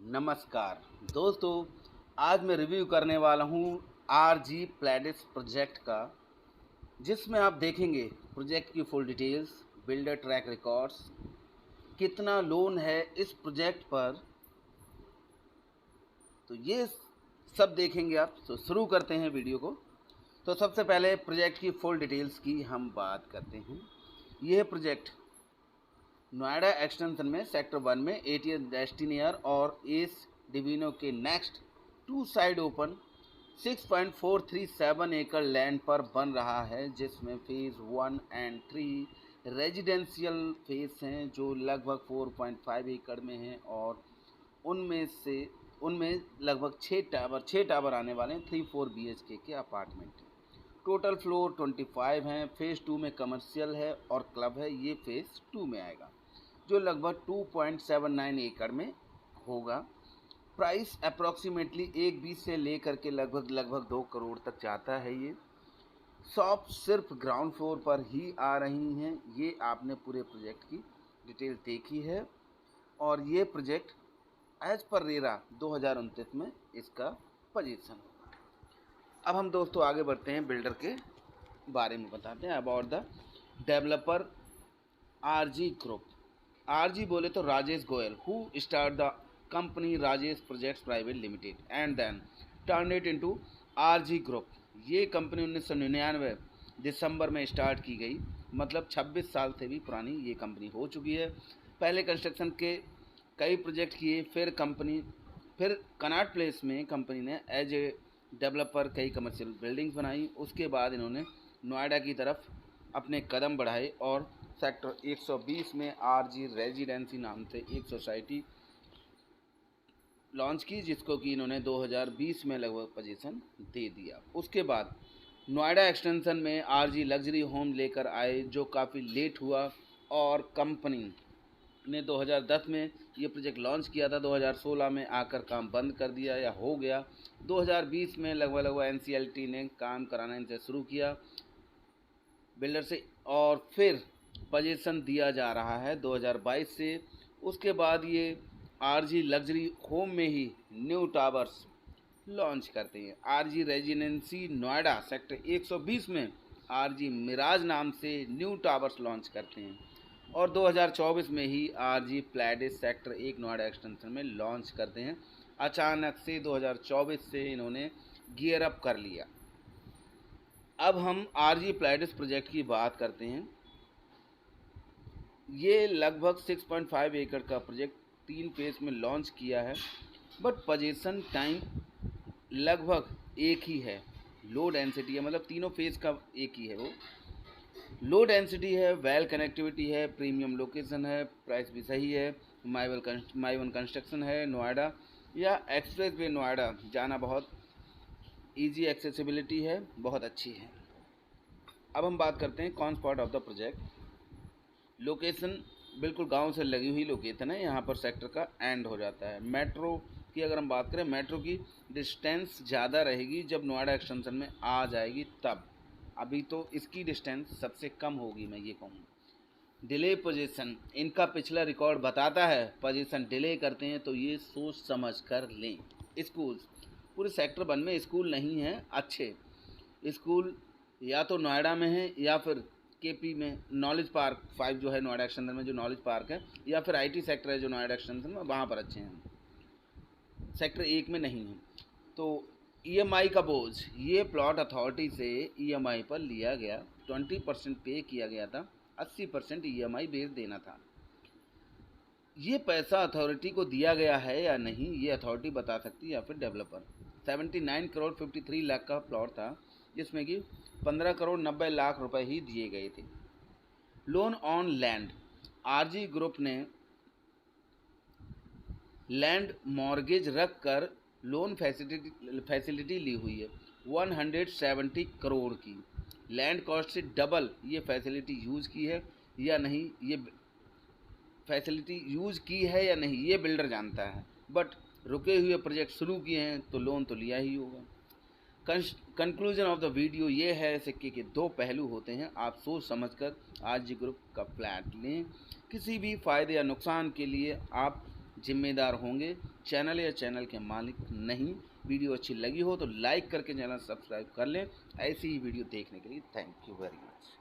नमस्कार दोस्तों, आज मैं रिव्यू करने वाला हूँ आरजी प्लेडिस प्रोजेक्ट का, जिसमें आप देखेंगे प्रोजेक्ट की full details, builder track records, कितना लोन है इस प्रोजेक्ट पर, तो ये सब देखेंगे आप। तो शुरू करते हैं वीडियो को। तो सबसे पहले प्रोजेक्ट की फुल डिटेल्स की हम बात करते हैं। यह प्रोजेक्ट नोएडा एक्सटेंशन में सेक्टर 1 में एटीएस डेस्टिनियर और एस डिविनो के नेक्स्ट टू साइड ओपन 6.437 एकड़ लैंड पर बन रहा है, जिसमें फेज़ 1 एंड 3 रेजिडेंशियल फेज हैं जो लगभग 4.5 एकड़ में हैं, और उनमें लगभग 6 टावर आने वाले हैं। 3-4 BHK के अपार्टमेंट हैं। टोटल फ्लोर 25 हैं। फेज़ 2 में कमर्शियल है और क्लब है, ये फेज़ 2 में आएगा, जो लगभग 2.79 एकड़ में होगा। प्राइस अप्रॉक्सीमेटली 1.20 से लेकर के लगभग 2 करोड़ तक जाता है। ये शॉप सिर्फ ग्राउंड फ्लोर पर ही आ रही हैं। ये आपने पूरे प्रोजेक्ट की डिटेल देखी है, और ये प्रोजेक्ट एज पर रेरा 2029 में इसका पोजीशन होगा। अब हम दोस्तों आगे बढ़ते हैं, बिल्डर के बारे में बताते हैं। About the developer RG group. RG बोले तो Rajesh Goyal, who start the company Rajesh projects private limited and then turn it into RG group. ये कंपनी 1999 दिसंबर में स्टार्ट की गई, मतलब 26 साल से भी पुरानी ये कंपनी हो चुकी है। पहले कंस्ट्रक्शन के कई प्रोजेक्ट किए, फिर कनॉट प्लेस में कंपनी ने एज ए डेवलपर कई कमर्शियल बिल्डिंग्स बनाई। उसके बाद इन्होंने नोएडा की तरफ अपने कदम बढ़ाए और सेक्टर 120 में आरजी रेजिडेंसी नाम से एक सोसाइटी लॉन्च की, जिसको कि इन्होंने 2020 में लगभग पोजीशन दे दिया। उसके बाद नोएडा एक्सटेंशन में आरजी लग्जरी होम लेकर आए, जो काफ़ी लेट हुआ, और कंपनी ने 2010 में ये प्रोजेक्ट लॉन्च किया था। 2016 में आकर काम बंद कर दिया या हो गया। 2020 में लगभग NCLT ने काम कराना इनसे शुरू किया बिल्डर से, और फिर पोजीशन दिया जा रहा है 2022 से। उसके बाद ये आरजी लग्जरी होम में ही न्यू टावर्स लॉन्च करते हैं। आरजी रेजिडेंसी नोएडा सेक्टर 120 में आरजी मिराज नाम से न्यू टावर्स लॉन्च करते हैं, और 2024 में ही RG Pleiades sector 1 Noida extension में लॉन्च करते हैं। अचानक से 2024 से इन्होंने गियर अप कर लिया। अब हम आरजी प्लेडिस प्रोजेक्ट की बात करते हैं। ये लगभग 6.5 एकड़ का प्रोजेक्ट 3 फेज में लॉन्च किया है, बट पोजीशन टाइम लगभग एक ही है। लो डेंसिटी है, मतलब तीनों फेज का एक ही है। वो लो डेंसिटी है, वेल कनेक्टिविटी है, प्रीमियम लोकेशन है, प्राइस भी सही है। माई वन कंस्ट्रक्शन है। नोएडा या एक्सप्रेस वे नोएडा जाना बहुत इजी, एक्सेसिबिलिटी है, बहुत अच्छी है। अब हम बात करते हैं कौन spot of the project. Location बिल्कुल गांव से लगी हुई लोकेशन है। यहाँ पर सेक्टर का एंड हो जाता है। मेट्रो की अगर हम बात करें, मेट्रो की डिस्टेंस ज़्यादा रहेगी जब नोएडा एक्सटेंशन में आ जाएगी तब। अभी तो इसकी डिस्टेंस सबसे कम होगी, मैं ये कहूँ। डिले पोजीशन, इनका पिछला रिकॉर्ड बताता है पोजीशन डिले करते हैं तो ये सोच समझ कर लें। स्कूल्स, पूरे सेक्टर 1 में स्कूल नहीं है अच्छे। स्कूल या तो नोएडा में है, या फिर KP में नॉलेज पार्क 5 जो है नोएडा एक्सटेंशन में, जो नॉलेज पार्क है, या फिर IT सेक्टर है जो नोएडा एक्सटेंशन में, वहाँ पर अच्छे हैं। सेक्टर 1 में नहीं है। तो EMI का बोझ, ये प्लॉट अथॉरिटी से EMI पर लिया गया। 20% पे किया गया था, 80% EMI बेस देना था। ये पैसा अथॉरिटी को दिया गया है या नहीं, ये अथॉरिटी बता सकती है या फिर डेवलपर। 79 करोड़ 53 लाख का प्लॉट था, जिसमें कि 15 करोड़ 90 लाख रुपए ही दिए गए थे। Loan on land, RG group ने लैंड मॉर्गेज रख कर लोन फैसिलिटी ली हुई है 170 करोड़ की। लैंड कॉस्ट से डबल ये फैसिलिटी यूज़ की है या नहीं, ये फैसिलिटी यूज़ की है या नहीं ये बिल्डर जानता है, बट रुके हुए प्रोजेक्ट शुरू किए हैं तो लोन तो लिया ही होगा। कंक्लूजन ऑफ द वीडियो ये है, सिक्के के दो पहलू होते हैं। आप सोच समझकर आरजी ग्रुप का फ्लैट लें। किसी भी फ़ायदे या नुकसान के लिए आप जिम्मेदार होंगे, चैनल या चैनल के मालिक नहीं। वीडियो अच्छी लगी हो तो लाइक करके चैनल सब्सक्राइब कर लें। ऐसी ही वीडियो देखने के लिए थैंक यू वेरी मच।